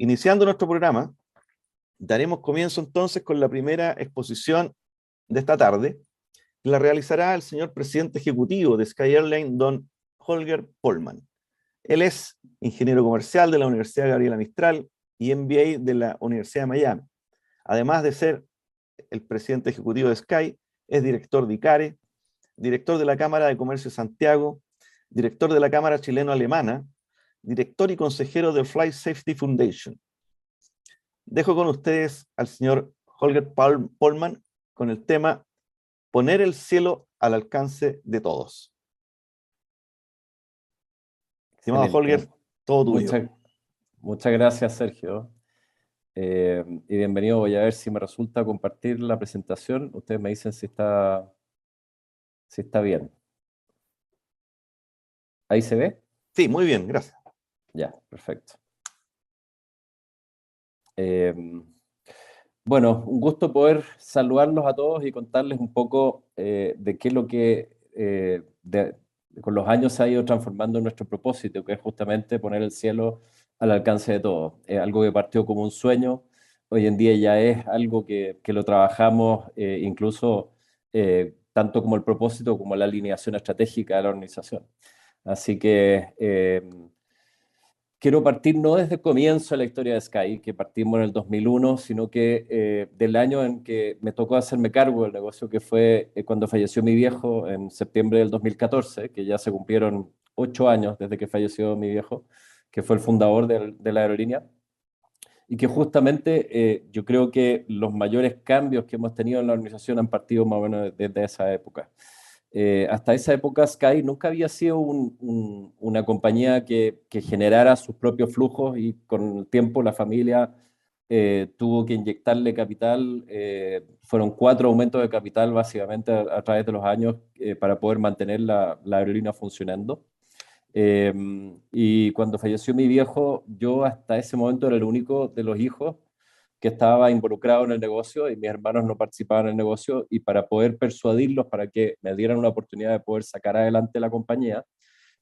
Iniciando nuestro programa, daremos comienzo entonces con la primera exposición de esta tarde, que la realizará el señor presidente ejecutivo de Sky Airline, don Holger Pollmann. Él es ingeniero comercial de la Universidad Gabriela Mistral y MBA de la Universidad de Miami. Además de ser el presidente ejecutivo de Sky, es director de ICARE, director de la Cámara de Comercio de Santiago, director de la Cámara Chileno-Alemana, director y consejero de Flight Safety Foundation. Dejo con ustedes al señor Holger Pollmann con el tema Poner el cielo al alcance de todos. Estimado Holger, todo tuyo. Muchas gracias, Sergio. Y bienvenido. Voy a ver si me resulta compartir la presentación. Ustedes me dicen si está bien. ¿Ahí se ve? Sí, muy bien, gracias. Ya, perfecto. Bueno, un gusto poder saludarlos a todos y contarles un poco de qué es lo que con los años se ha ido transformando en nuestro propósito, que es justamente poner el cielo al alcance de todos. Es algo que partió como un sueño, hoy en día ya es algo que lo trabajamos incluso tanto como el propósito como la alineación estratégica de la organización. Así que quiero partir no desde el comienzo de la historia de Sky, que partimos en el 2001, sino que del año en que me tocó hacerme cargo del negocio, que fue cuando falleció mi viejo en septiembre del 2014, que ya se cumplieron 8 años desde que falleció mi viejo, que fue el fundador de la aerolínea, y que justamente yo creo que los mayores cambios que hemos tenido en la organización han partido más o menos desde esa época. Hasta esa época Sky nunca había sido una compañía que generara sus propios flujos y con el tiempo la familia tuvo que inyectarle capital. Fueron 4 aumentos de capital básicamente a través de los años para poder mantener la aerolínea funcionando. Y cuando falleció mi viejo, yo hasta ese momento era el único de los hijos que estaba involucrado en el negocio y mis hermanos no participaban en el negocio, y para poder persuadirlos para que me dieran una oportunidad de poder sacar adelante la compañía,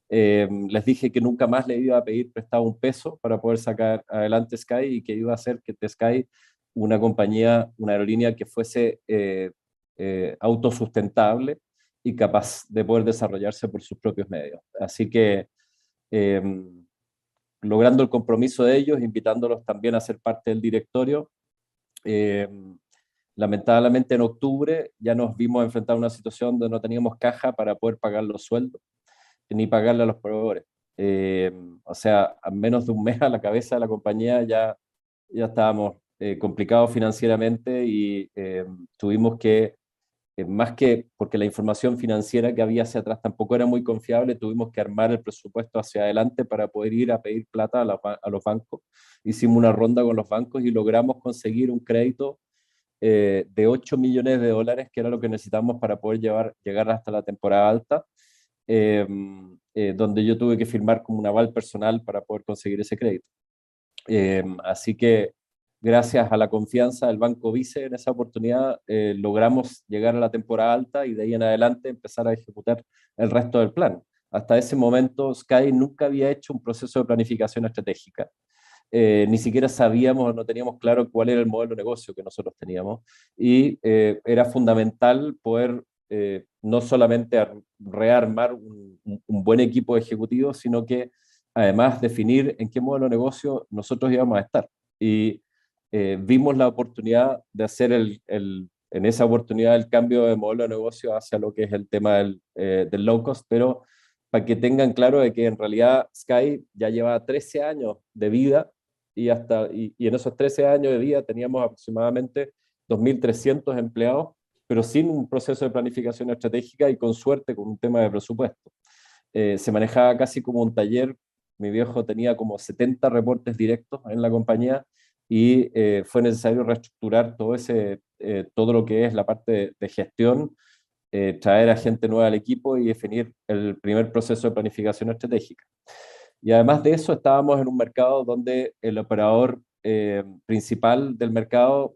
les dije que nunca más le iba a pedir prestado un peso para poder sacar adelante Sky, y que iba a hacer que Sky una compañía, una aerolínea que fuese autosustentable y capaz de poder desarrollarse por sus propios medios. Así que eh, logrando el compromiso de ellos, invitándolos también a ser parte del directorio. Lamentablemente en octubre ya nos vimos enfrentados a una situación donde no teníamos caja para poder pagar los sueldos ni pagarle a los proveedores. O sea, a menos de un mes a la cabeza de la compañía ya estábamos complicados financieramente, y tuvimos que más que porque la información financiera que había hacia atrás tampoco era muy confiable, tuvimos que armar el presupuesto hacia adelante para poder ir a pedir plata a los bancos. Hicimos una ronda con los bancos y logramos conseguir un crédito de $8 millones, que era lo que necesitamos para poder llegar hasta la temporada alta, donde yo tuve que firmar como un aval personal para poder conseguir ese crédito. Así que gracias a la confianza del Banco Vice en esa oportunidad, logramos llegar a la temporada alta y de ahí en adelante empezar a ejecutar el resto del plan. Hasta ese momento Sky nunca había hecho un proceso de planificación estratégica. Ni siquiera sabíamos, no teníamos claro cuál era el modelo de negocio que nosotros teníamos, y era fundamental poder no solamente rearmar un buen equipo ejecutivo, sino que además definir en qué modelo de negocio nosotros íbamos a estar. Y vimos la oportunidad de hacer en esa oportunidad el cambio de modelo de negocio hacia lo que es el tema del low cost, pero para que tengan claro de que en realidad Sky ya lleva 13 años de vida, y en esos 13 años de vida teníamos aproximadamente 2.300 empleados, pero sin un proceso de planificación estratégica y con suerte con un tema de presupuesto. Se manejaba casi como un taller. Mi viejo tenía como 70 reportes directos en la compañía, y fue necesario reestructurar todo lo que es la parte de gestión, traer a gente nueva al equipo y definir el primer proceso de planificación estratégica. Y además de eso, estábamos en un mercado donde el operador principal del mercado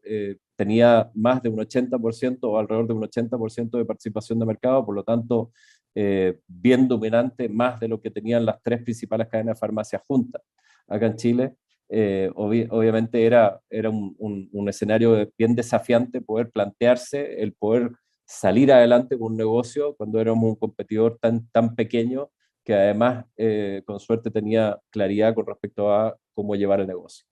tenía más de un 80% o alrededor de un 80% de participación de mercado, por lo tanto, bien dominante, más de lo que tenían las 3 principales cadenas de farmacia juntas acá en Chile. obviamente era un escenario bien desafiante poder plantearse el poder salir adelante con un negocio cuando éramos un competidor tan pequeño que además con suerte tenía claridad con respecto a cómo llevar el negocio.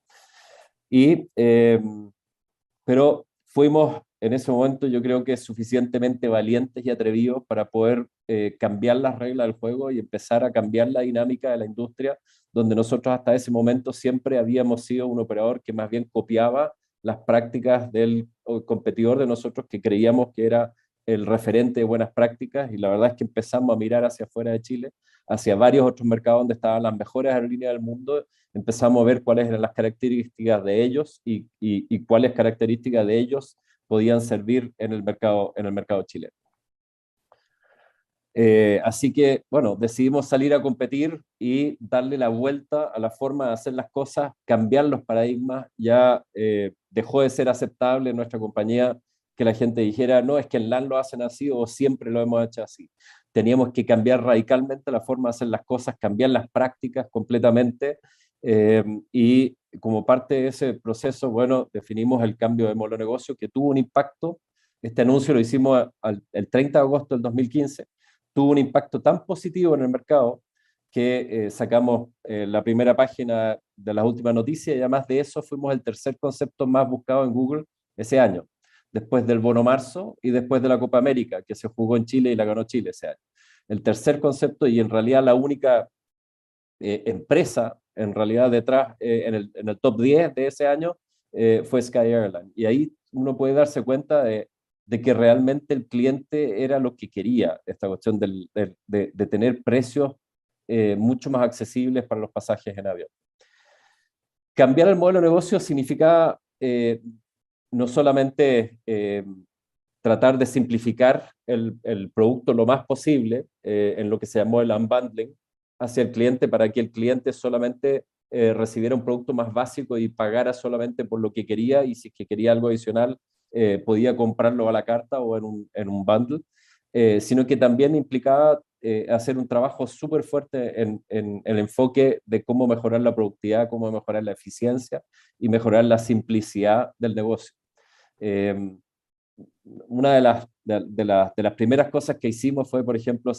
Pero fuimos en ese momento, yo creo que suficientemente valientes y atrevidos para poder cambiar las reglas del juego y empezar a cambiar la dinámica de la industria, donde nosotros hasta ese momento siempre habíamos sido un operador que más bien copiaba las prácticas del competidor de nosotros, que creíamos que era el referente de buenas prácticas, y la verdad es que empezamos a mirar hacia afuera de Chile, hacia varios otros mercados donde estaban las mejores aerolíneas del mundo. Empezamos a ver cuáles eran las características de ellos y cuáles características de ellos podían servir en el mercado chileno. Así que, bueno, decidimos salir a competir y darle la vuelta a la forma de hacer las cosas, cambiar los paradigmas. Ya dejó de ser aceptable en nuestra compañía que la gente dijera, no, es que en LAN lo hacen así o siempre lo hemos hecho así. Teníamos que cambiar radicalmente la forma de hacer las cosas, cambiar las prácticas completamente. Y como parte de ese proceso, bueno, definimos el cambio de modelo de negocio que tuvo un impacto. Este anuncio lo hicimos el 30 de agosto del 2015. Tuvo un impacto tan positivo en el mercado que sacamos la primera página de las últimas noticias, y además de eso fuimos el tercer concepto más buscado en Google ese año, después del Bono Marzo y después de la Copa América, que se jugó en Chile y la ganó Chile ese año. El tercer concepto, y en realidad la única empresa en realidad detrás en el top 10 de ese año fue Sky Airline. Y ahí uno puede darse cuenta de que realmente el cliente era lo que quería, esta cuestión de tener precios mucho más accesibles para los pasajes en avión. Cambiar el modelo de negocio significaba no solamente tratar de simplificar el producto lo más posible en lo que se llamó el unbundling hacia el cliente, para que el cliente solamente recibiera un producto más básico y pagara solamente por lo que quería, y si es que quería algo adicional podía comprarlo a la carta o en un bundle, sino que también implicaba hacer un trabajo súper fuerte en el enfoque de cómo mejorar la productividad, cómo mejorar la eficiencia y mejorar la simplicidad del negocio. Una de las primeras cosas que hicimos fue, por ejemplo,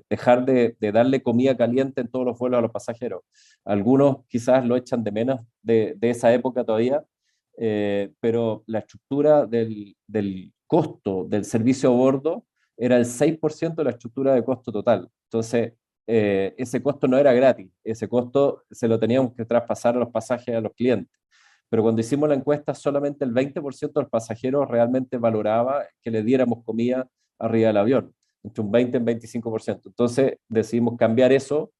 dejar de darle comida caliente en todos los vuelos a los pasajeros. Algunos quizás lo echan de menos de esa época todavía, pero la estructura del costo del servicio a bordo era el 6% de la estructura de costo total. Entonces, ese costo no era gratis, ese costo se lo teníamos que traspasar a los pasajes a los clientes. Pero cuando hicimos la encuesta, solamente el 20% de los pasajeros realmente valoraba que le diéramos comida arriba del avión, entre un 20 y un 25%. Entonces decidimos cambiar eso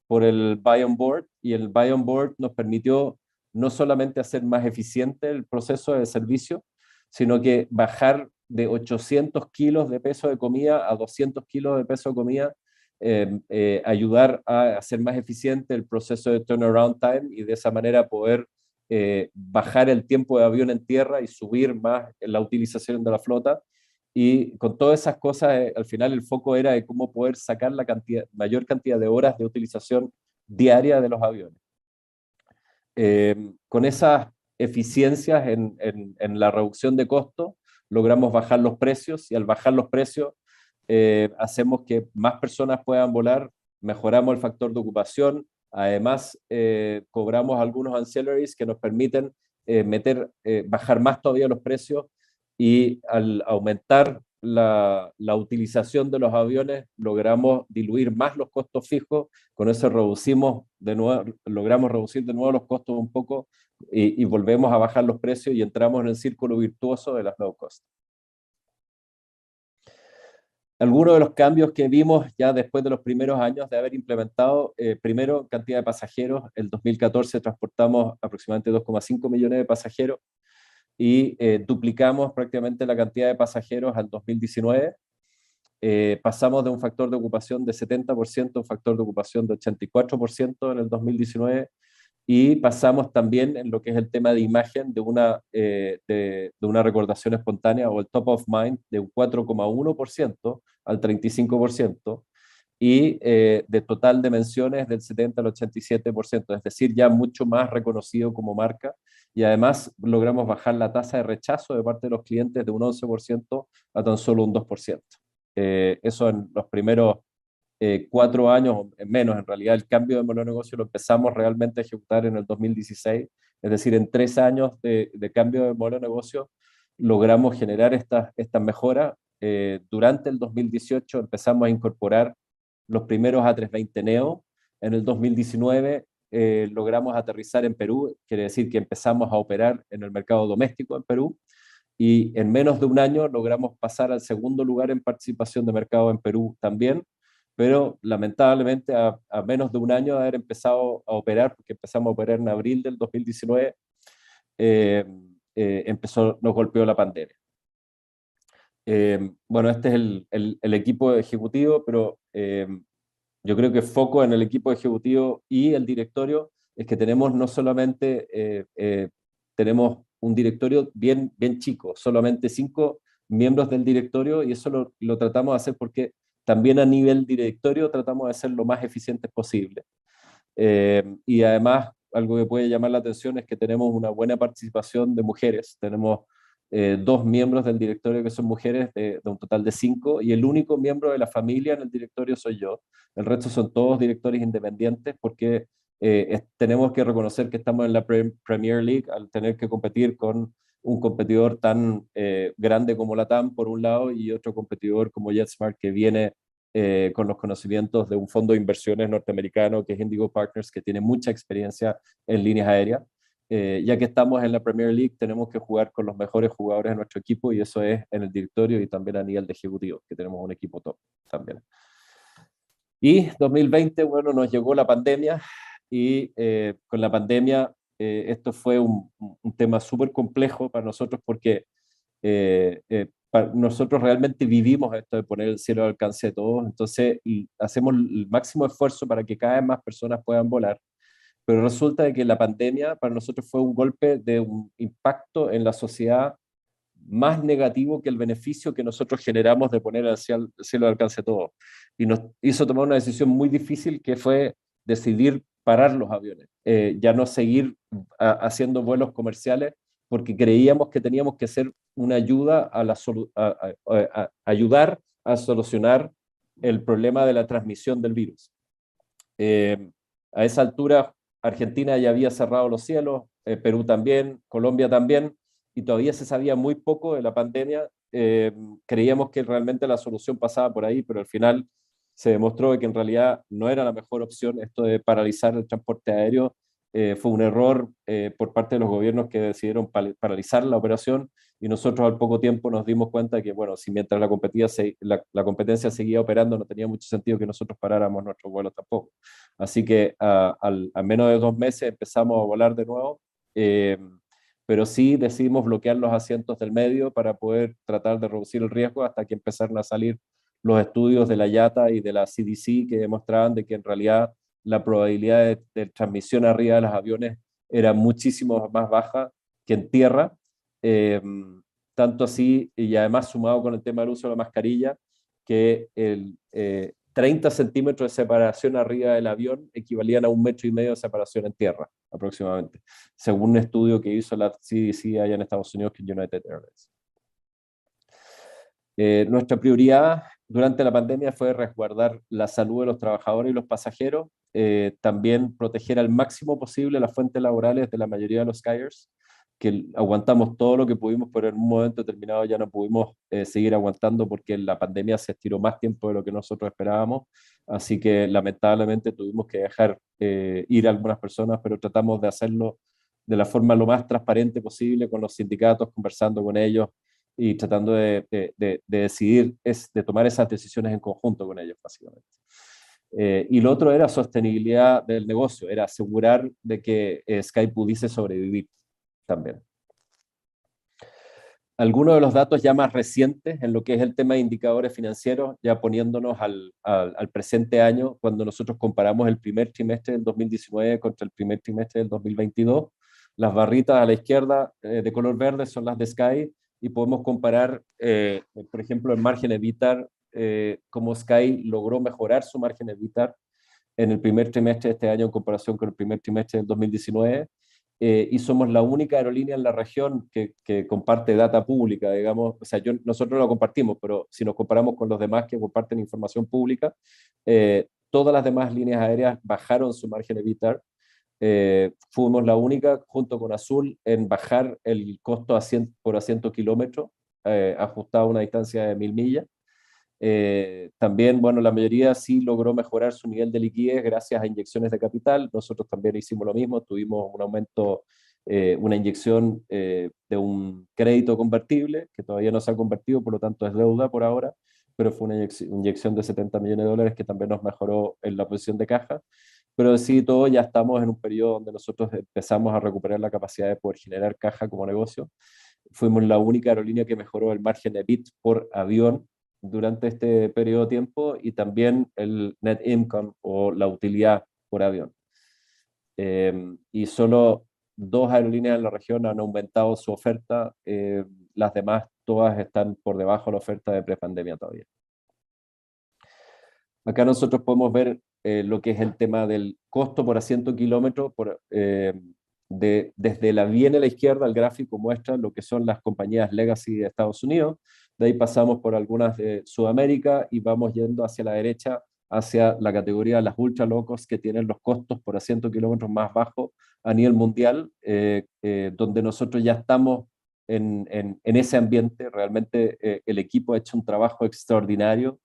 por el Buy on Board, y el Buy on Board nos permitió no solamente hacer más eficiente el proceso de servicio, sino que bajar de 800 kilos de peso de comida a 200 kilos de peso de comida, ayudar a hacer más eficiente el proceso de turnaround time, y de esa manera poder bajar el tiempo de avión en tierra y subir más la utilización de la flota. Y con todas esas cosas, al final el foco era de cómo poder sacar la mayor cantidad de horas de utilización diaria de los aviones. Con esas eficiencias en la reducción de costos, logramos bajar los precios, y al bajar los precios hacemos que más personas puedan volar, mejoramos el factor de ocupación. Además, cobramos algunos ancillaries que nos permiten bajar más todavía los precios, y al aumentar la utilización de los aviones logramos diluir más los costos fijos. Con eso logramos reducir de nuevo los costos un poco, y volvemos a bajar los precios y entramos en el círculo virtuoso de las low cost. Algunos de los cambios que vimos ya después de los primeros años de haber implementado, primero, cantidad de pasajeros. En 2014 transportamos aproximadamente 2,5 millones de pasajeros, y duplicamos prácticamente la cantidad de pasajeros al 2019. Pasamos de un factor de ocupación de 70% a un factor de ocupación de 84% en el 2019, y pasamos también en lo que es el tema de imagen de una recordación espontánea o el top of mind de un 4,1% al 35%, y de total de menciones del 70 al 87%, es decir, ya mucho más reconocido como marca, y además logramos bajar la tasa de rechazo de parte de los clientes de un 11% a tan solo un 2%. Eso en los primeros 4 años, o menos en realidad, el cambio de modelo de negocio lo empezamos realmente a ejecutar en el 2016, es decir, en 3 años de cambio de modelo de negocio logramos generar estas mejoras. Durante el 2018 empezamos a incorporar los primeros A320 Neo. En el 2019 logramos aterrizar en Perú, quiere decir que empezamos a operar en el mercado doméstico en Perú, y en menos de un año logramos pasar al segundo lugar en participación de mercado en Perú también, pero lamentablemente a menos de un año de haber empezado a operar, porque empezamos a operar en abril del 2019, nos golpeó la pandemia. Bueno, este es el equipo ejecutivo, pero yo creo que foco en el equipo ejecutivo y el directorio es que tenemos no solamente, tenemos un directorio bien, bien chico, solamente 5 miembros del directorio, y eso lo tratamos de hacer porque también a nivel directorio tratamos de ser lo más eficientes posible. Y además, algo que puede llamar la atención es que tenemos una buena participación de mujeres. Tenemos 2 miembros del directorio que son mujeres, de un total de 5, y el único miembro de la familia en el directorio soy yo. El resto son todos directores independientes, porque tenemos que reconocer que estamos en la Premier League al tener que competir con un competidor tan grande como LATAM por un lado, y otro competidor como JetSmart, que viene con los conocimientos de un fondo de inversiones norteamericano que es Indigo Partners, que tiene mucha experiencia en líneas aéreas. Ya que estamos en la Premier League, tenemos que jugar con los mejores jugadores de nuestro equipo, y eso es en el directorio y también a nivel de ejecutivo, que tenemos un equipo top también. Y 2020, bueno, nos llegó la pandemia, y con la pandemia esto fue un tema súper complejo para nosotros, porque nosotros realmente vivimos esto de poner el cielo al alcance de todos, entonces hacemos el máximo esfuerzo para que cada vez más personas puedan volar, pero resulta de que la pandemia para nosotros fue un golpe de un impacto en la sociedad más negativo que el beneficio que nosotros generamos de poner el cielo al alcance de todos. Y nos hizo tomar una decisión muy difícil, que fue decidir parar los aviones, ya no seguir haciendo vuelos comerciales, porque creíamos que teníamos que ser una ayuda a ayudar a solucionar el problema de la transmisión del virus. A esa altura, Argentina ya había cerrado los cielos, Perú también, Colombia también, y todavía se sabía muy poco de la pandemia. Creíamos que realmente la solución pasaba por ahí, pero al final se demostró que en realidad no era la mejor opción esto de paralizar el transporte aéreo. Fue un error por parte de los gobiernos, que decidieron paralizar la operación, y nosotros al poco tiempo nos dimos cuenta que, bueno, si mientras la competencia seguía operando, no tenía mucho sentido que nosotros paráramos nuestros vuelos tampoco. Así que a menos de 2 meses empezamos a volar de nuevo, pero sí decidimos bloquear los asientos del medio para poder tratar de reducir el riesgo, hasta que empezaron a salir los estudios de la IATA y de la CDC, que demostraban de que en realidad la probabilidad de transmisión arriba de los aviones era muchísimo más baja que en tierra. Tanto así, y además sumado con el tema del uso de la mascarilla, que 30 centímetros de separación arriba del avión equivalían a 1,5 metros de separación en tierra, aproximadamente, según un estudio que hizo la CDC allá en Estados Unidos, que es United Airlines. Nuestra prioridad durante la pandemia fue resguardar la salud de los trabajadores y los pasajeros, también proteger al máximo posible las fuentes laborales de la mayoría de los Skyers, que aguantamos todo lo que pudimos, pero en un momento determinado ya no pudimos seguir aguantando, porque la pandemia se estiró más tiempo de lo que nosotros esperábamos, así que lamentablemente tuvimos que dejar ir a algunas personas, pero tratamos de hacerlo de la forma lo más transparente posible con los sindicatos, conversando con ellos y tratando de decidir, de tomar esas decisiones en conjunto con ellos, básicamente. Y lo otro era sostenibilidad del negocio, era asegurar de que Sky pudiese sobrevivir también. Algunos de los datos ya más recientes en lo que es el tema de indicadores financieros, ya poniéndonos al presente año, cuando nosotros comparamos el primer trimestre del 2019 contra el primer trimestre del 2022, las barritas a la izquierda de color verde son las de Sky, y podemos comparar, por ejemplo, el margen EBITDA cómo Sky logró mejorar su margen EBITDA en el primer trimestre de este año en comparación con el primer trimestre del 2019, y somos la única aerolínea en la región que comparte data pública, digamos, o sea, nosotros lo compartimos, pero si nos comparamos con los demás que comparten información pública, todas las demás líneas aéreas bajaron su margen EBITDA. Fuimos la única, junto con Azul, en bajar el costo por asiento kilómetro, ajustado a una distancia de 1000 millas. También, bueno, la mayoría sí logró mejorar su nivel de liquidez gracias a inyecciones de capital. Nosotros también hicimos lo mismo, tuvimos un aumento, una inyección de un crédito convertible, que todavía no se ha convertido, por lo tanto es deuda por ahora, pero fue una inyección de $70 millones que también nos mejoró en la posición de caja. Pero sí, todo ya estamos en un periodo donde nosotros empezamos a recuperar la capacidad de poder generar caja como negocio. Fuimos la única aerolínea que mejoró el margen de EBIT por avión durante este periodo de tiempo, y también el net income o la utilidad por avión. Y solo 2 aerolíneas en la región han aumentado su oferta, las demás todas están por debajo de la oferta de prepandemia todavía. Acá nosotros podemos ver lo que es el tema del costo por asiento kilómetro, desde la bien a la izquierda, el gráfico muestra lo que son las compañías legacy de Estados Unidos, de ahí pasamos por algunas de Sudamérica y vamos yendo hacia la derecha, hacia la categoría de las ultra low cost, que tienen los costos por asiento kilómetros más bajos a nivel mundial, donde nosotros ya estamos en ese ambiente. Realmente el equipo ha hecho un trabajo extraordinario.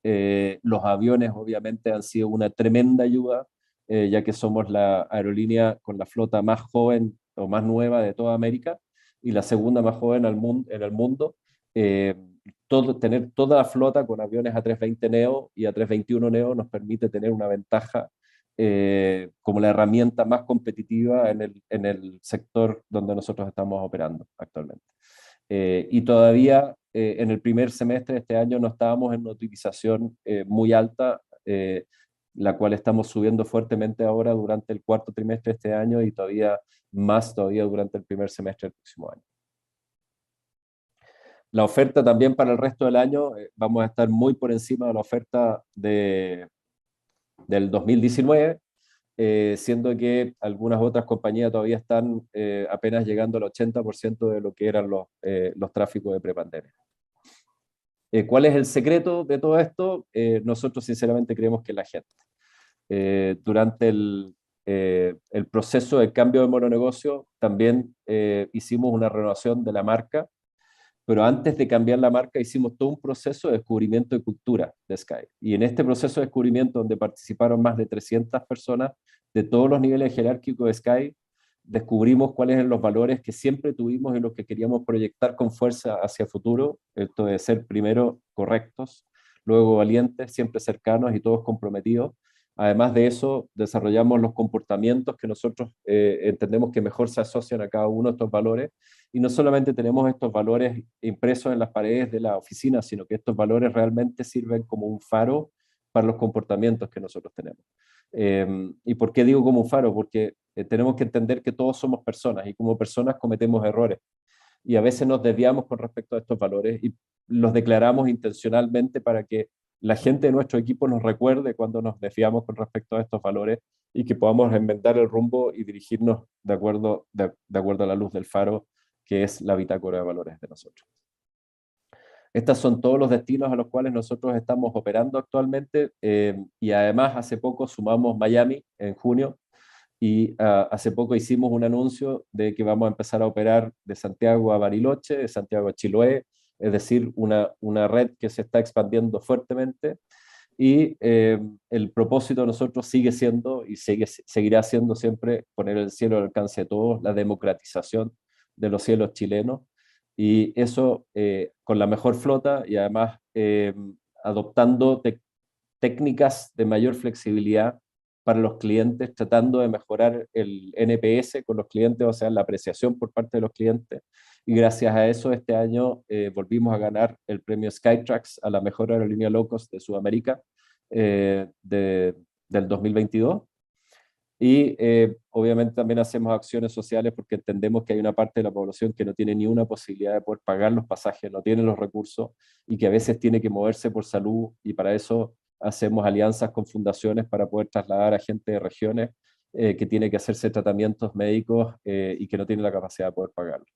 Los aviones obviamente han sido una tremenda ayuda, ya que somos la aerolínea con la flota más joven o más nueva de toda América y la segunda más joven en el mundo. Eh, Tener toda la flota con aviones A320neo y A321neo nos permite tener una ventaja como la herramienta más competitiva en el sector donde nosotros estamos operando actualmente. Y todavía en el primer semestre de este año no estábamos en una utilización muy alta, la cual estamos subiendo fuertemente ahora durante el cuarto trimestre de este año y todavía más todavía durante el primer semestre del próximo año. La oferta también para el resto del año, vamos a estar muy por encima de la oferta del 2019, siendo que algunas otras compañías todavía están apenas llegando al 80% de lo que eran los tráficos de prepandemia. ¿Cuál es el secreto de todo esto? Nosotros sinceramente creemos que la gente. Durante el proceso de cambio de mononegocio también hicimos una renovación de la marca, pero antes de cambiar la marca hicimos todo un proceso de descubrimiento de cultura de Sky. Y en este proceso de descubrimiento, donde participaron más de 300 personas de todos los niveles jerárquicos de Sky, descubrimos cuáles eran los valores que siempre tuvimos y los que queríamos proyectar con fuerza hacia el futuro. Esto de ser primero correctos, luego valientes, siempre cercanos y todos comprometidos. Además de eso, desarrollamos los comportamientos que nosotros entendemos que mejor se asocian a cada uno de estos valores. Y no solamente tenemos estos valores impresos en las paredes de la oficina, sino que estos valores realmente sirven como un faro para los comportamientos que nosotros tenemos. ¿Y por qué digo como un faro? Porque tenemos que entender que todos somos personas y como personas cometemos errores. Y a veces nos desviamos con respecto a estos valores y los declaramos intencionalmente para que la gente de nuestro equipo nos recuerde cuando nos desviamos con respecto a estos valores y que podamos enmendar el rumbo y dirigirnos de acuerdo a la luz del faro, que es la bitácora de valores de nosotros. Estos son todos los destinos a los cuales nosotros estamos operando actualmente, y además hace poco sumamos Miami en junio, y hace poco hicimos un anuncio de que vamos a empezar a operar de Santiago a Bariloche, de Santiago a Chiloé, es decir, una red que se está expandiendo fuertemente. Y el propósito de nosotros sigue siendo y seguirá siendo siempre poner el cielo al alcance de todos, la democratización de los cielos chilenos, y eso con la mejor flota y además adoptando técnicas de mayor flexibilidad para los clientes, tratando de mejorar el NPS con los clientes, o sea, la apreciación por parte de los clientes. Y gracias a eso, este año volvimos a ganar el premio Skytrax a la mejor aerolínea low cost de Sudamérica del 2022. Y obviamente también hacemos acciones sociales porque entendemos que hay una parte de la población que no tiene ni una posibilidad de poder pagar los pasajes, no tiene los recursos y que a veces tiene que moverse por salud, y para eso hacemos alianzas con fundaciones para poder trasladar a gente de regiones que tiene que hacerse tratamientos médicos y que no tiene la capacidad de poder pagarlo.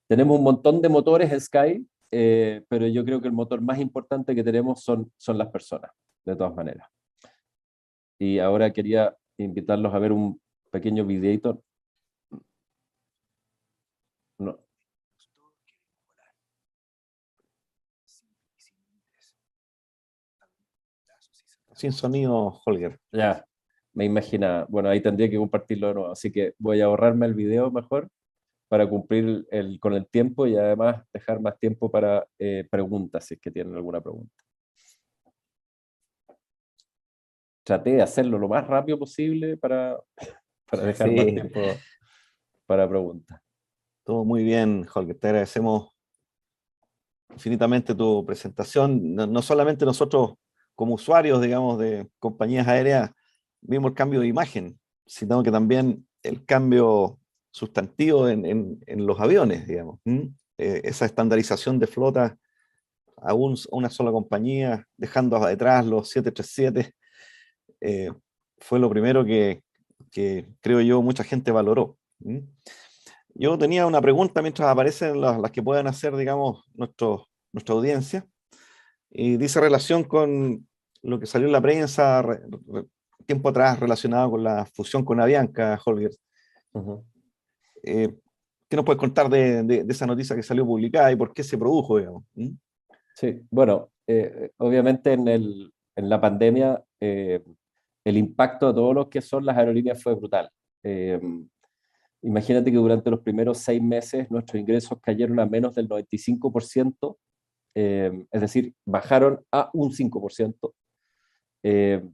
Tenemos un montón de motores en Sky, pero yo creo que el motor más importante que tenemos son las personas, de todas maneras. Y ahora quería invitarlos a ver un pequeño videito. No. Sin sonido, Holger. Ya, me imaginaba. Bueno, ahí tendría que compartirlo de nuevo, así que voy a ahorrarme el video mejor para cumplir con el tiempo y además dejar más tiempo para preguntas, si es que tienen alguna pregunta. Traté de hacerlo lo más rápido posible para dejar más Sí, tiempo para preguntas. todo muy bien, Holger. Te agradecemos infinitamente tu presentación. No, no solamente nosotros como usuarios, digamos, de compañías aéreas, vimos el cambio de imagen, sino que también el cambio sustantivo en los aviones, digamos. Esa estandarización de flota a una sola compañía, dejando detrás los 737, eh, fue lo primero que creo yo mucha gente valoró. Yo tenía una pregunta mientras aparecen las que puedan hacer, digamos, nuestra audiencia, y dice relación con lo que salió en la prensa tiempo atrás relacionado con la fusión con Avianca, Holger. Ujú. Eh, ¿Qué nos puedes contar de esa noticia que salió publicada y por qué se produjo, digamos? Sí, bueno, obviamente en la pandemia el impacto a todos los que son las aerolíneas fue brutal. Eh, Imagínate que durante los primeros 6 meses nuestros ingresos cayeron a menos del 95%, es decir, bajaron a un 5%,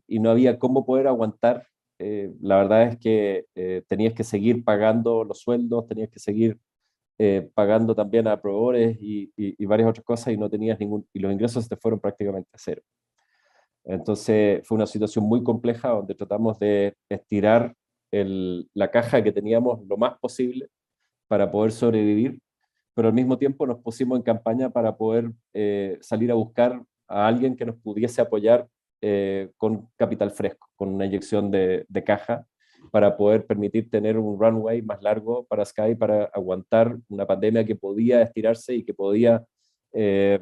y no había cómo poder aguantar. La verdad es que tenías que seguir pagando los sueldos, tenías que seguir pagando también a proveedores y varias otras cosas, y no tenías y los ingresos te fueron prácticamente a cero. Entonces fue una situación muy compleja donde tratamos de estirar la caja que teníamos lo más posible para poder sobrevivir, pero al mismo tiempo nos pusimos en campaña para poder salir a buscar a alguien que nos pudiese apoyar con capital fresco, con una inyección de caja, para poder permitir tener un runway más largo para Sky, para aguantar una pandemia que podía estirarse y que podía eh,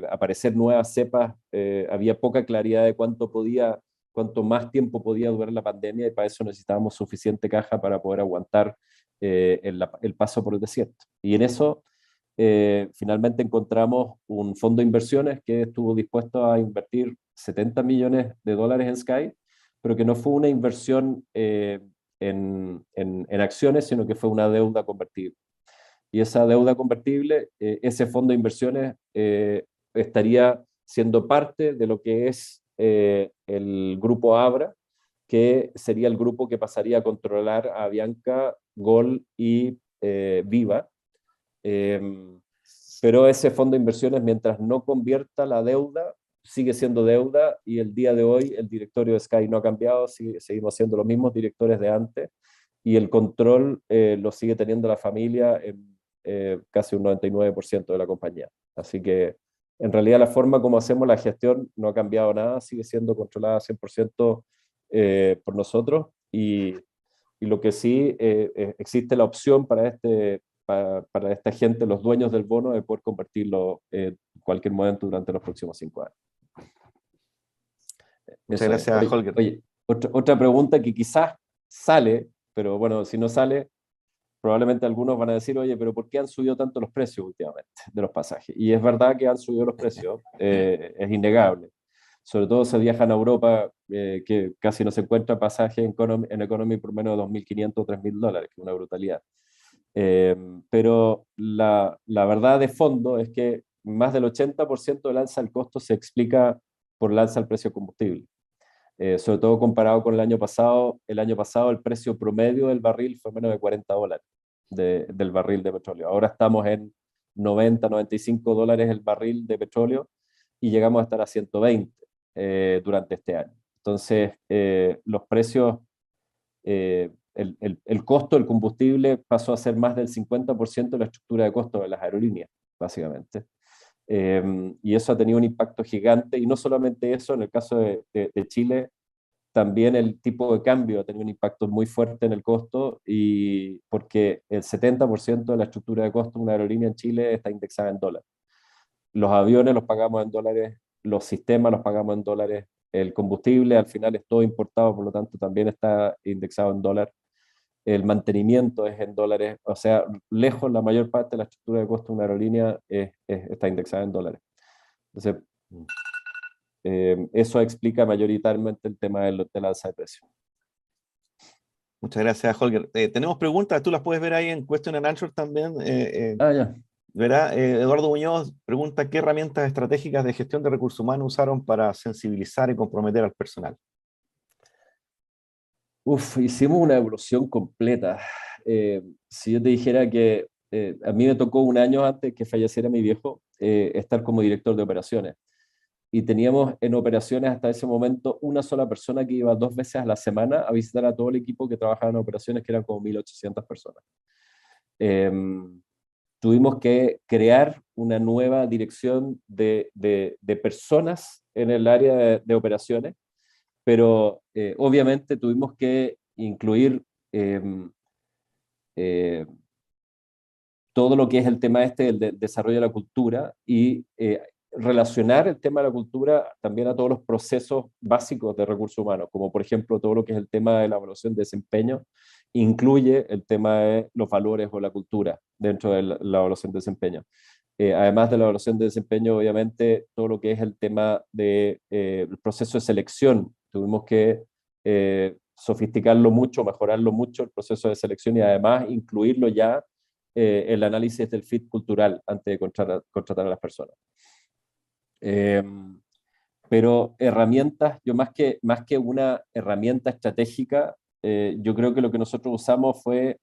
aparecer nuevas cepas. Había poca claridad de cuánto más tiempo podía durar la pandemia, y para eso necesitábamos suficiente caja para poder aguantar el paso por el desierto. Y en eso finalmente encontramos un fondo de inversiones que estuvo dispuesto a invertir $70 millones en Sky, pero que no fue una inversión en acciones, sino que fue una deuda convertible. Y esa deuda convertible, ese fondo de inversiones estaría siendo parte de lo que es el grupo Abra, que sería el grupo que pasaría a controlar a Avianca, Gol y Viva. Eh, pero ese fondo de inversiones, mientras no convierta la deuda, sigue siendo deuda, y el día de hoy el directorio de Sky no ha cambiado, seguimos siendo los mismos directores de antes, y el control lo sigue teniendo la familia en casi un 99% de la compañía. Así que en realidad la forma como hacemos la gestión no ha cambiado nada, sigue siendo controlada 100% por nosotros, y lo que sí existe la opción para esta gente, los dueños del bono, de poder convertirlo en cualquier momento durante los próximos 5 años. Muchas Eso es. gracias, Holger. Oye, otra pregunta que quizás sale, pero bueno, si no sale, probablemente algunos van a decir, oye, pero ¿por qué han subido tanto los precios últimamente de los pasajes? Y es verdad que han subido los precios, es innegable. Sobre todo se viajan a Europa, que casi no se encuentra pasaje en economy por menos de $2.500 o $3.000, que es una brutalidad. Pero la verdad de fondo es que más del 80% del alza del costo se explica por el alza del precio del combustible. Sobre todo comparado con el año pasado. El año pasado el precio promedio del barril fue menos de $40 del barril de petróleo. Ahora estamos en 90, $95 el barril de petróleo, y llegamos a estar a 120 durante este año. Entonces, los precios, el costo del combustible pasó a ser más del 50% de la estructura de costo de las aerolíneas, básicamente. Y eso ha tenido un impacto gigante, y no solamente eso, en el caso de Chile, también el tipo de cambio ha tenido un impacto muy fuerte en el costo, y porque el 70% de la estructura de costo de una aerolínea en Chile está indexada en dólares. Los aviones los pagamos en dólares, los sistemas los pagamos en dólares, el combustible al final es todo importado, por lo tanto también está indexado en dólar, el mantenimiento es en dólares, o sea, lejos la mayor parte de la estructura de costo de una aerolínea está indexada en dólares. Entonces, eso explica mayoritariamente el tema del alza de precios. Muchas gracias, Holger. Tenemos preguntas, tú las puedes ver ahí en Question and Answer también. Ya. Verá, Eduardo Muñoz pregunta qué herramientas estratégicas de gestión de recursos humanos usaron para sensibilizar y comprometer al personal. Hicimos una evolución completa. Si yo te dijera que a mí me tocó un año antes que falleciera mi viejo estar como director de operaciones. Y teníamos en operaciones hasta ese momento una sola persona que iba 2 veces a la semana a visitar a todo el equipo que trabajaba en operaciones, que eran como 1.800 personas. Tuvimos que crear una nueva dirección de personas en el área de operaciones, pero obviamente tuvimos que incluir todo lo que es el tema del desarrollo de la cultura, y relacionar el tema de la cultura también a todos los procesos básicos de recursos humanos, como por ejemplo todo lo que es el tema de la evaluación de desempeño, incluye el tema de los valores o la cultura dentro de la evaluación de desempeño. Además de la evaluación de desempeño, obviamente, todo lo que es el tema del proceso de selección. Tuvimos que sofisticarlo mucho, mejorarlo mucho el proceso de selección, y además incluirlo ya el análisis del fit cultural antes de contratar a las personas. Pero herramientas, yo más que una herramienta estratégica, yo creo que lo que nosotros usamos fue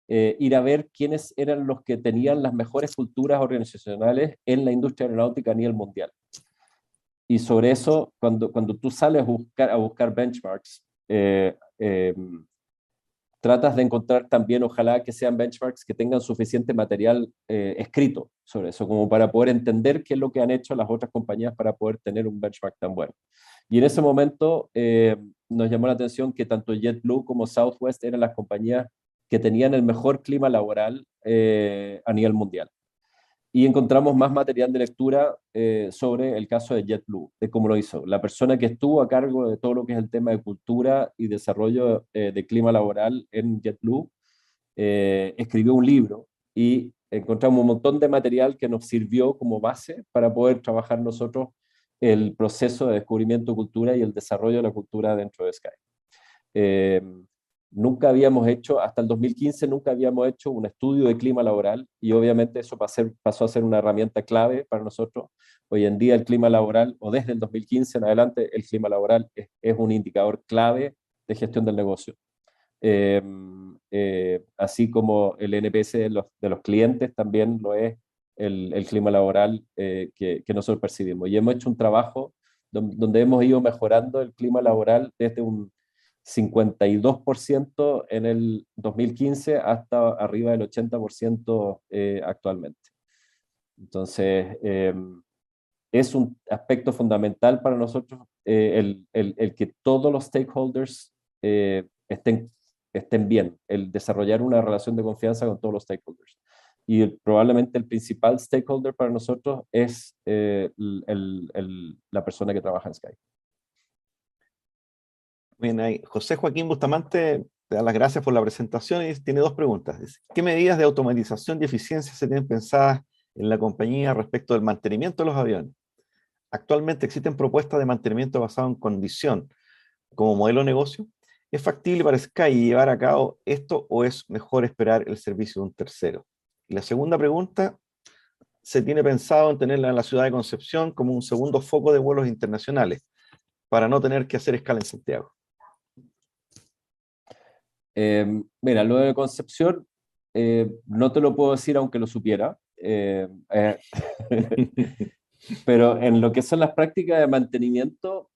ir a ver quiénes eran los que tenían las mejores culturas organizacionales en la industria aeronáutica a nivel mundial. Y sobre eso, cuando tú sales a buscar benchmarks, tratas de encontrar también, ojalá que sean benchmarks que tengan suficiente material escrito sobre eso, como para poder entender qué es lo que han hecho las otras compañías para poder tener un benchmark tan bueno. Y en ese momento nos llamó la atención que tanto JetBlue como Southwest eran las compañías que tenían el mejor clima laboral a nivel mundial. Y encontramos más material de lectura sobre el caso de JetBlue, de cómo lo hizo. La persona que estuvo a cargo de todo lo que es el tema de cultura y desarrollo de clima laboral en JetBlue escribió un libro, y encontramos un montón de material que nos sirvió como base para poder trabajar nosotros el proceso de descubrimiento de cultura y el desarrollo de la cultura dentro de Sky. Nunca habíamos hecho, hasta el 2015, nunca habíamos hecho un estudio de clima laboral, y obviamente eso pasó a ser una herramienta clave para nosotros. Hoy en día el clima laboral, o desde el 2015 en adelante, el clima laboral es un indicador clave de gestión del negocio. Así como el NPS de los clientes también lo es el clima laboral que nosotros percibimos. Y hemos hecho un trabajo donde hemos ido mejorando el clima laboral desde un 52% en el 2015 hasta arriba del 80% actualmente. Entonces, es un aspecto fundamental para nosotros el que todos los stakeholders estén bien, el desarrollar una relación de confianza con todos los stakeholders. Y probablemente el principal stakeholder para nosotros es la persona que trabaja en Sky. Bien, ahí José Joaquín Bustamante te da las gracias por la presentación y tiene 2 preguntas. Dice, ¿qué medidas de automatización y eficiencia se tienen pensadas en la compañía respecto del mantenimiento de los aviones? Actualmente existen propuestas de mantenimiento basado en condición como modelo de negocio. ¿Es factible para Sky llevar a cabo esto o es mejor esperar el servicio de un tercero? Y la segunda pregunta, ¿se tiene pensado en tenerla en la ciudad de Concepción como un segundo foco de vuelos internacionales para no tener que hacer escala en Santiago? Mira, lo de Concepción no te lo puedo decir aunque lo supiera, pero en lo que son las prácticas de mantenimiento,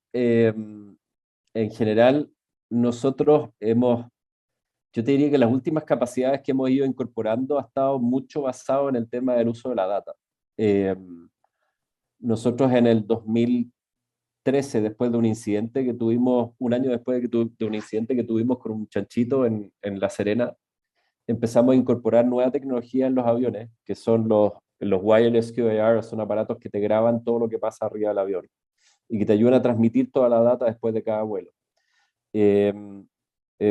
en general, nosotros yo te diría que las últimas capacidades que hemos ido incorporando ha estado mucho basado en el tema del uso de la data. Eh, Nosotros en el 2013, después de un incidente que tuvimos, un año después de un incidente que tuvimos con un chanchito en La Serena, empezamos a incorporar nueva tecnología en los aviones, que son los wireless QAR, son aparatos que te graban todo lo que pasa arriba del avión y que te ayudan a transmitir toda la data después de cada vuelo. Eh,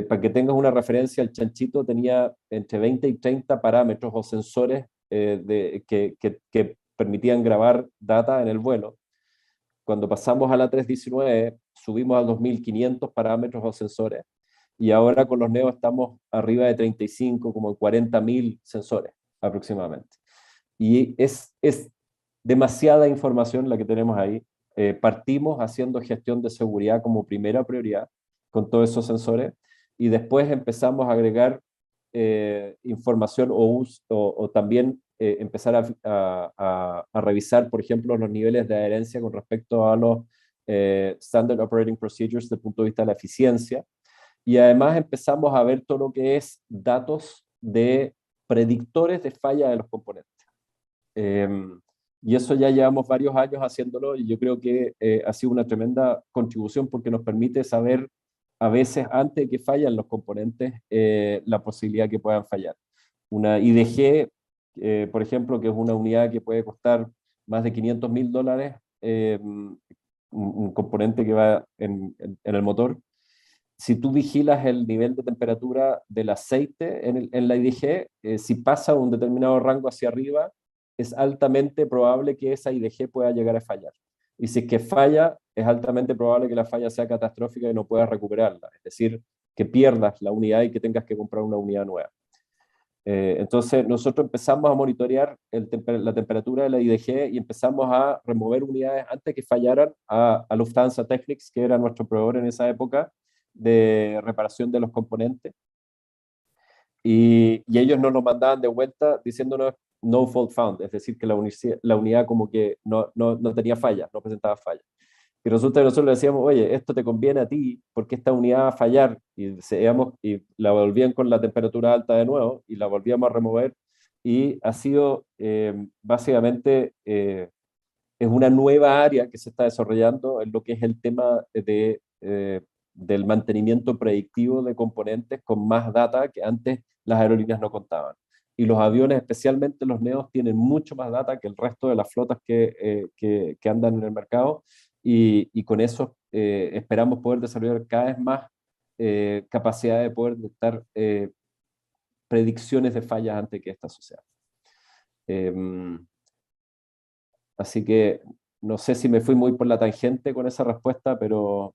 para que tengas una referencia, el chanchito tenía entre 20 y 30 parámetros o sensores que permitían grabar data en el vuelo. Cuando pasamos a la 319, subimos a 2.500 parámetros o sensores, y ahora con los Neo estamos arriba de 35, como 40.000 sensores aproximadamente. Y es demasiada información la que tenemos ahí. Partimos haciendo gestión de seguridad como primera prioridad con todos esos sensores, y después empezamos a agregar información o también empezar a revisar, por ejemplo, los niveles de adherencia con respecto a los Standard Operating Procedures desde el punto de vista de la eficiencia. Y además empezamos a ver todo lo que es datos de predictores de falla de los componentes. Y eso ya llevamos varios años haciéndolo, y yo creo que ha sido una tremenda contribución porque nos permite saber a veces antes de que fallan los componentes la posibilidad que puedan fallar. Una IDG, por ejemplo, que es una unidad que puede costar más de $500.000, un componente que va en el motor. Si tú vigilas el nivel de temperatura del aceite en la IDG, si pasa un determinado rango hacia arriba, es altamente probable que esa IDG pueda llegar a fallar. Y si es que falla, es altamente probable que la falla sea catastrófica y no puedas recuperarla. Es decir, que pierdas la unidad y que tengas que comprar una unidad nueva. Entonces, nosotros empezamos a monitorear la temperatura de la IDG y empezamos a remover unidades antes que fallaran a Lufthansa Technics, que era nuestro proveedor en esa época de reparación de los componentes. Y ellos nos lo mandaban de vuelta diciéndonos no fault found, es decir, que la unidad como que no tenía fallas, no presentaba fallas. Y resulta que nosotros le decíamos, oye, esto te conviene a ti porque esta unidad va a fallar, y la volvían con la temperatura alta de nuevo y la volvíamos a remover, y ha sido básicamente es una nueva área que se está desarrollando en lo que es el tema del mantenimiento predictivo de componentes con más data que antes las aerolíneas no contaban. Y los aviones, especialmente los neos, tienen mucho más data que el resto de las flotas que andan en el mercado, y con eso esperamos poder desarrollar cada vez más capacidad de poder detectar predicciones de fallas antes que estas sucedan. Así que no sé si me fui muy por la tangente con esa respuesta, pero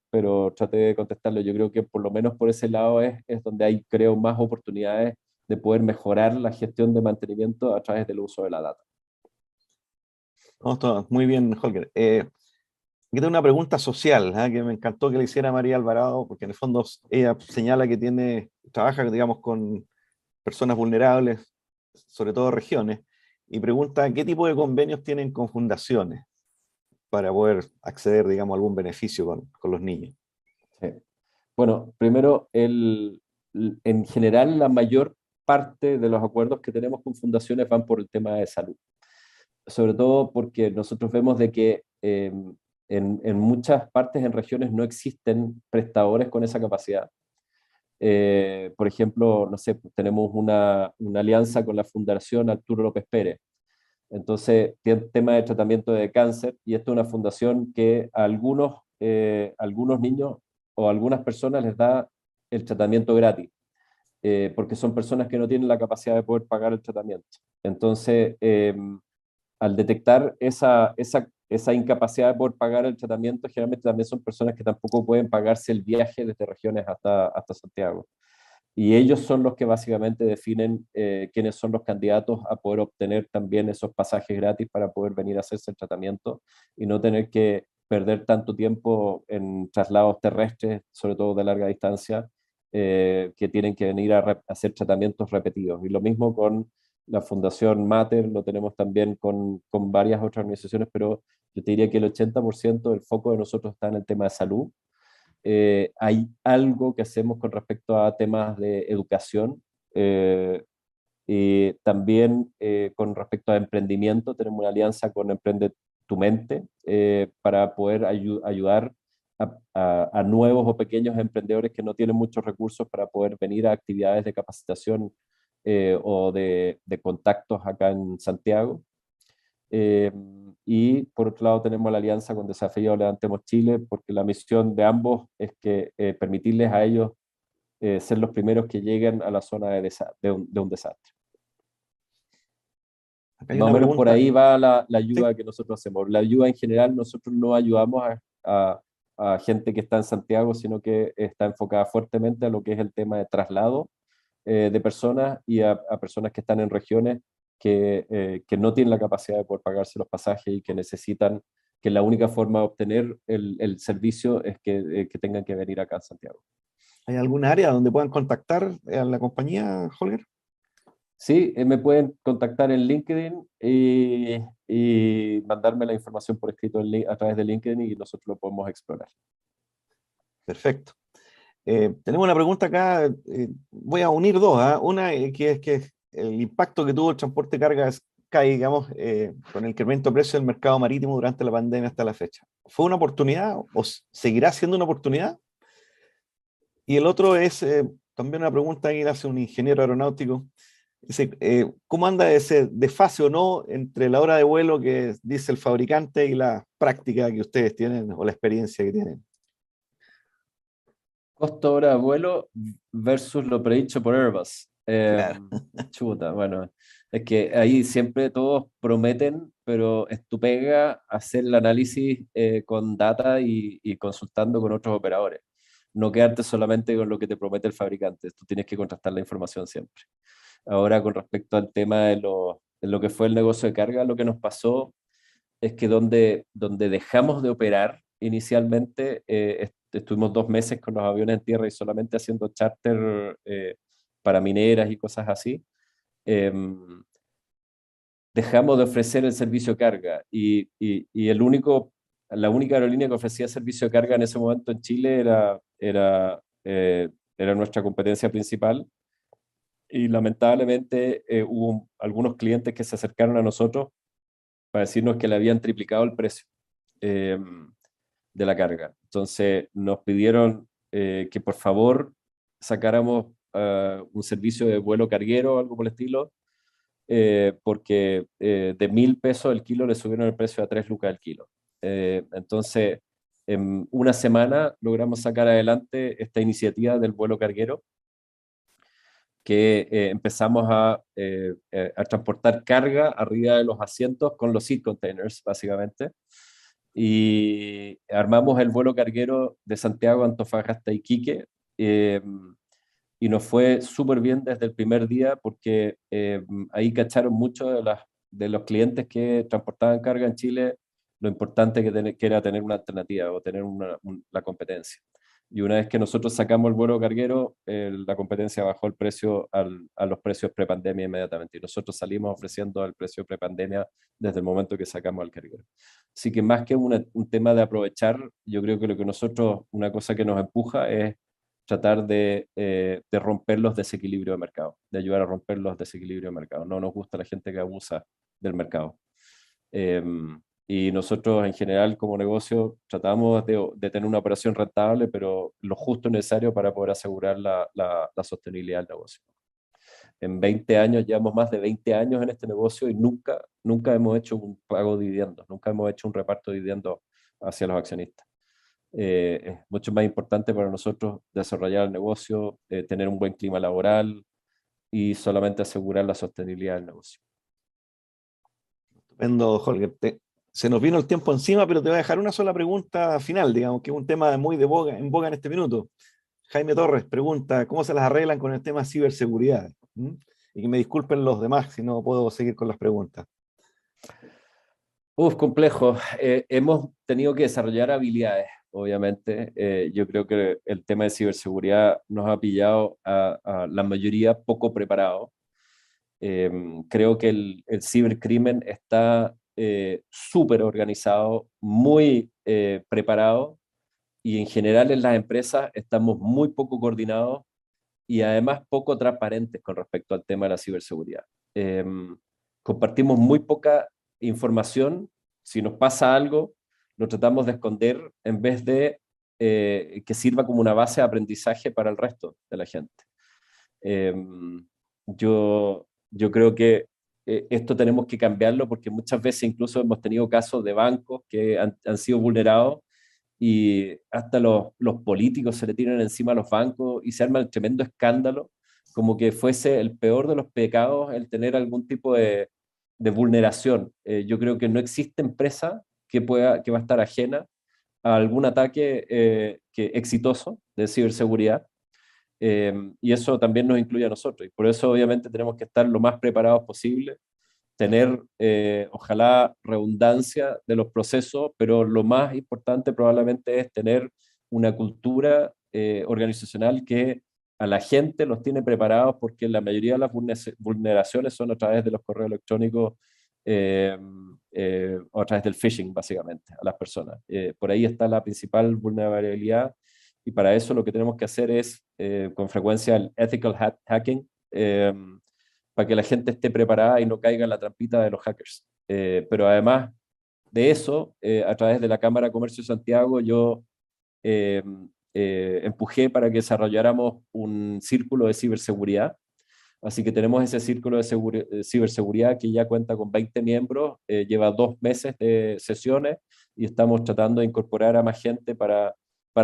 traté de contestarlo. Yo creo que por lo menos por ese lado es donde hay, creo, más oportunidades de poder mejorar la gestión de mantenimiento a través del uso de la data. Muy bien, Holger. Aquí tengo una pregunta social, que me encantó que le hiciera María Alvarado, porque en el fondo ella señala que trabaja, digamos, con personas vulnerables, sobre todo regiones, y pregunta qué tipo de convenios tienen con fundaciones para poder acceder, digamos, a algún beneficio con los niños. Sí. Bueno, primero, en general, la mayor parte de los acuerdos que tenemos con fundaciones van por el tema de salud. Sobre todo porque nosotros vemos de que en muchas partes, en regiones, no existen prestadores con esa capacidad. Por ejemplo, no sé, tenemos una alianza con la Fundación Arturo López Pérez. Entonces, tiene tema de tratamiento de cáncer, y esta es una fundación que a algunos niños o a algunas personas les da el tratamiento gratis, porque son personas que no tienen la capacidad de poder pagar el tratamiento. Entonces, al detectar esa incapacidad de poder pagar el tratamiento, generalmente también son personas que tampoco pueden pagarse el viaje desde regiones hasta Santiago. Y ellos son los que básicamente definen quiénes son los candidatos a poder obtener también esos pasajes gratis para poder venir a hacerse el tratamiento y no tener que perder tanto tiempo en traslados terrestres, sobre todo de larga distancia, que tienen que venir a hacer tratamientos repetidos. Y lo mismo con la Fundación Mater, lo tenemos también con varias otras organizaciones, pero yo te diría que el 80% del foco de nosotros está en el tema de salud. Hay algo que hacemos con respecto a temas de educación. Y también con respecto a emprendimiento, tenemos una alianza con Emprende tu Mente para poder ayudar a nuevos o pequeños emprendedores que no tienen muchos recursos para poder venir a actividades de capacitación o de contactos acá en Santiago. Eh, y por otro lado tenemos la alianza con Desafío Levantemos Chile, porque la misión de ambos es que permitirles a ellos ser los primeros que lleguen a la zona de un desastre. Acá hay Más o una menos por pregunta. ahí va la Sí, ayuda que nosotros hacemos. La ayuda en general, nosotros no ayudamos a gente que está en Santiago, sino que está enfocada fuertemente a lo que es el tema de traslado de personas y a personas que están en regiones que no tienen la capacidad de poder pagarse los pasajes y que necesitan, que la única forma de obtener el servicio es que tengan que venir acá a Santiago. ¿hay algún área donde puedan contactar a la compañía, Holger? Sí, me pueden contactar en LinkedIn y mandarme la información por escrito a través de LinkedIn y nosotros lo podemos explorar. Perfecto. Tenemos una pregunta acá, voy a unir dos, ¿ah? Una que es que el impacto que tuvo el transporte de cargas Sky, digamos, con el incremento de precio del mercado marítimo durante la pandemia hasta la fecha. ¿Fue una oportunidad o seguirá siendo una oportunidad? Y el otro es también una pregunta que hace un ingeniero aeronáutico. Dice, ¿cómo anda ese desfase o no entre la hora de vuelo que dice el fabricante y la práctica que ustedes tienen o la experiencia que tienen? Costo hora de vuelo versus lo predicho por Airbus. Claro. Chuta, bueno, es que ahí siempre todos prometen, pero es tu pega hacer el análisis con data y consultando con otros operadores. No quedarte solamente con lo que te promete el fabricante, tú tienes que contrastar la información siempre. Ahora, con respecto al tema de lo que fue el negocio de carga, lo que nos pasó es que donde dejamos de operar inicialmente, estuvimos 2 meses con los aviones en tierra y solamente haciendo charter para mineras y cosas así. em, Dejamos de ofrecer el servicio de carga y la única aerolínea que ofrecía servicio de carga en ese momento en Chile era nuestra competencia principal y lamentablemente hubo algunos clientes que se acercaron a nosotros para decirnos que le habían triplicado el precio eh, de la carga. Entonces nos pidieron que por favor sacáramos un servicio de vuelo carguero o algo por el estilo, porque de 1.000 pesos el kilo le subieron el precio a 3 lucas el kilo. Entonces, en una semana logramos sacar adelante esta iniciativa del vuelo carguero, que empezamos a transportar carga arriba de los asientos con los seat containers, básicamente. Y armamos el vuelo carguero de Santiago, Antofagasta y Iquique. eh, y nos fue súper bien desde el primer día porque ahí cacharon mucho de los clientes que transportaban carga en Chile, lo importante que era tener una alternativa o tener la competencia. Y una vez que nosotros sacamos el vuelo carguero, la competencia bajó el precio a los precios prepandemia inmediatamente. Y nosotros salimos ofreciendo el precio prepandemia desde el momento que sacamos el carguero. Así que más que un tema de aprovechar, yo creo que lo que nosotros, una cosa que nos empuja es tratar de romper los desequilibrios de mercado, de ayudar a romper los desequilibrios de mercado. No nos gusta la gente que abusa del mercado. Eh, y nosotros en general como negocio tratamos de tener una operación rentable, pero lo justo necesario para poder asegurar la sostenibilidad del negocio. En 20 años, llevamos más de 20 años en este negocio y nunca hemos hecho un pago de dividendos, nunca hemos hecho un reparto de dividendos hacia los accionistas. Es mucho más importante para nosotros desarrollar el negocio, tener un buen clima laboral y solamente asegurar la sostenibilidad del negocio. Estupendo, Holger. Se nos vino el tiempo encima, pero te voy a dejar una sola pregunta final, digamos, que es un tema muy en boga en este minuto. Jaime Torres pregunta, ¿cómo se las arreglan con el tema ciberseguridad? ¿Mm? Y que me disculpen los demás si no puedo seguir con las preguntas. Complejo. Hemos tenido que desarrollar habilidades, obviamente. Yo creo que el tema de ciberseguridad nos ha pillado a la mayoría poco preparados. Creo que el cibercrimen está súper organizado, muy preparado, y en general en las empresas estamos muy poco coordinados y además poco transparentes con respecto al tema de la ciberseguridad. Compartimos muy poca información. Si nos pasa algo, lo tratamos de esconder en vez de que sirva como una base de aprendizaje para el resto de la gente. Yo creo que esto tenemos que cambiarlo porque muchas veces incluso hemos tenido casos de bancos que han sido vulnerados y hasta los políticos se le tiran encima a los bancos y se arma el tremendo escándalo, como que fuese el peor de los pecados el tener algún tipo de vulneración. Yo creo que no existe empresa que va a estar ajena a algún ataque exitoso de ciberseguridad. Y eso también nos incluye a nosotros. Y por eso obviamente tenemos que estar lo más preparados posible, tener ojalá redundancia de los procesos, pero lo más importante probablemente es tener una cultura organizacional que a la gente los tiene preparados, porque la mayoría de las vulneraciones son a través de los correos electrónicos o a través del phishing, básicamente, a las personas. Por ahí está la principal vulnerabilidad, y para eso lo que tenemos que hacer es con frecuencia el ethical hacking, para que la gente esté preparada y no caiga en la trampita de los hackers. Pero además de eso, a través de la Cámara de Comercio de Santiago, yo eh, empujé para que desarrolláramos un círculo de ciberseguridad. Así que tenemos ese círculo de ciberseguridad que ya cuenta con 20 miembros, lleva 2 meses de sesiones y estamos tratando de incorporar a más gente para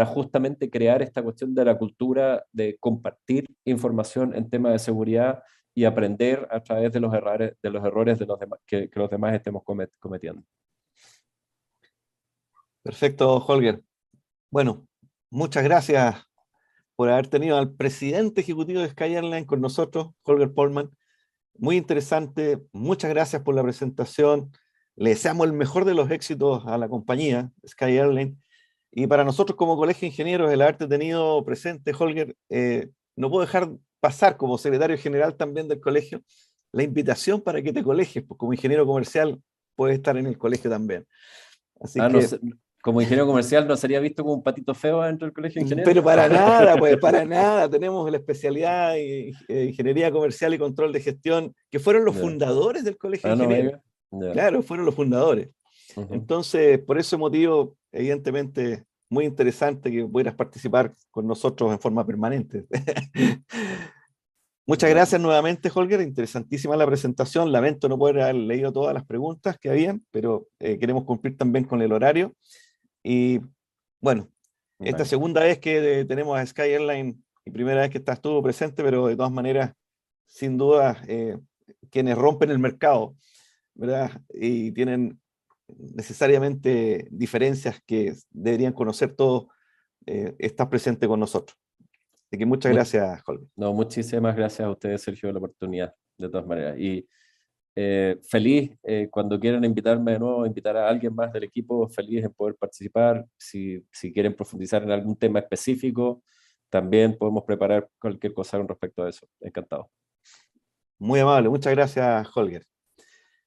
justamente crear esta cuestión de la cultura de compartir información en temas de seguridad y aprender a través de los errores de los demás, que los demás estemos cometiendo. Perfecto, Holger. Bueno, muchas gracias por haber tenido al presidente ejecutivo de Sky Airline con nosotros, Holger Polman. Muy interesante. Muchas gracias por la presentación. Le deseamos el mejor de los éxitos a la compañía Sky Airline. Y para nosotros como Colegio de Ingenieros, el haberte tenido presente, Holger, no puedo dejar pasar como secretario general también del colegio la invitación para que te colegies, pues como ingeniero comercial puedes estar en el colegio también. Así No que, sé, como ingeniero comercial no sería visto como un patito feo dentro del colegio de ingenieros. pero para nada, pues para nada. Tenemos la especialidad en Ingeniería Comercial y Control de Gestión, que fueron los Yeah. fundadores del Colegio de No, Ingenieros. venga. Yeah. Claro, fueron los fundadores. Entonces, por ese motivo, evidentemente, muy interesante que pudieras participar con nosotros en forma permanente. Muchas Yeah. gracias nuevamente, Holger. Interesantísima la presentación. Lamento no poder haber leído todas las preguntas que habían, pero queremos cumplir también con el horario. Y bueno, esta Venga. segunda vez que tenemos a Sky Airline y primera vez que estás tú presente, pero de todas maneras, sin duda, quienes rompen el mercado, ¿verdad? Y tienen necesariamente diferencias que deberían conocer todos, estás presente con nosotros. Así que muchas Mu- gracias, Holger. No, muchísimas gracias a ustedes, Sergio, por la oportunidad, de todas maneras. Y feliz, cuando quieran invitarme de nuevo, invitar a alguien más del equipo, feliz en poder participar. Si quieren profundizar en algún tema específico, también podemos preparar cualquier cosa con respecto a eso. Encantado. Muy amable, muchas gracias, Holger.